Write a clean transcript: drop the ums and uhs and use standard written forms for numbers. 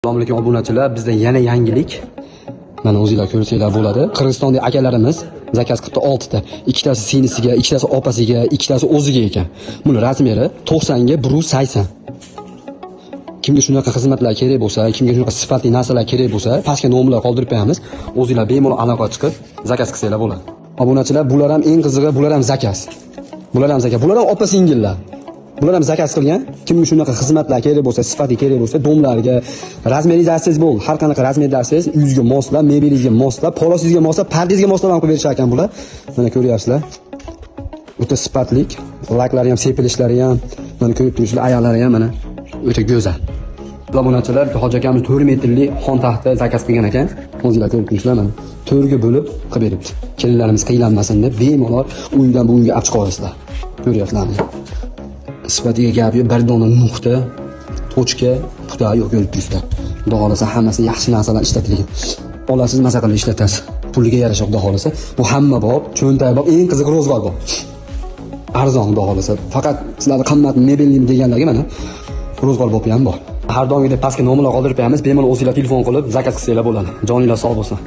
Assalomu alaykum obunachilar, bizda yana yangilik. Mana o'zingizlar ko'rsanglar bo'ladi. Qirg'izistonlik akalarimiz zakaz qildi 6 ta. Ikkitasi singlisiga, ikkitasi opasiga, ikkitasi o'ziga ekan. Buni razmeri 90 ga 180. Kimga shunaqa xizmatlar kerak bo'lsa, kimga shunaqa sifatli narsalar kerak bo'lsa, pastga nomerlar qoldirib qo'yamiz. O'zingizlar bemalol aloqa chiqib zakaz qilsanglar bo'ladi. Obunachilar, bular ham eng qizig'i, bular ham zakaz. Bular ham opa singillar. Bular ham zakaz qilgan. Kimga shunaqa xizmatlar kerak bo'lsa, sifati kerak bo'lsa, domlarga razmeringizni aytsangiz bo'ldi. Har qanaqa razmerda aytsangiz, uyingizga moslab, mebelingizga moslab, polosingizga moslab, pardangizga moslab ham qilib berishar ekan bular. Mana ko'ryapsizlar. O'ta sifatlik, laklari ham, sepilishlari ham, mana ko'rib turibsizlar, ayollari ham mana o'ta go'zal. Obunachilar, Hoji akamiz 4 metrli xon taxta zakaz qilgan ekan. O'zingizlar ko'rib turibsizlar mana. 4 ga bo'lib qilib beribdi. Kelinlarimiz qiynalmasin deb bemalol uydan bu uyga olib chiqib olasizlar. Ko'ryapsizlarmi? Sifatiga gap yo'q, bir dona nuqta, tochka, puta yo'q ko'rib turibsizlar. Xudo xolasa hammasi yaxshi narsalar ishlatilgan. Olasiz, maza qilib ishlatasiz. Puliga yarasha xudo xolasa. Bu hamma bor, cho'ntak bor, eng qiziq ro'zg'or bor. Arzon xudo xolasa. Faqat sizlarga qimmat mebelni deganlarga mana ro'zg'or bo'pi ham bor. Har doimgidek pastga nomerlar qoldirib qo'yamiz. Bemalol o'zingizlar telefon qilib zakaz qilsanglar bo'ladi. Joninglar sog' bo'lsin.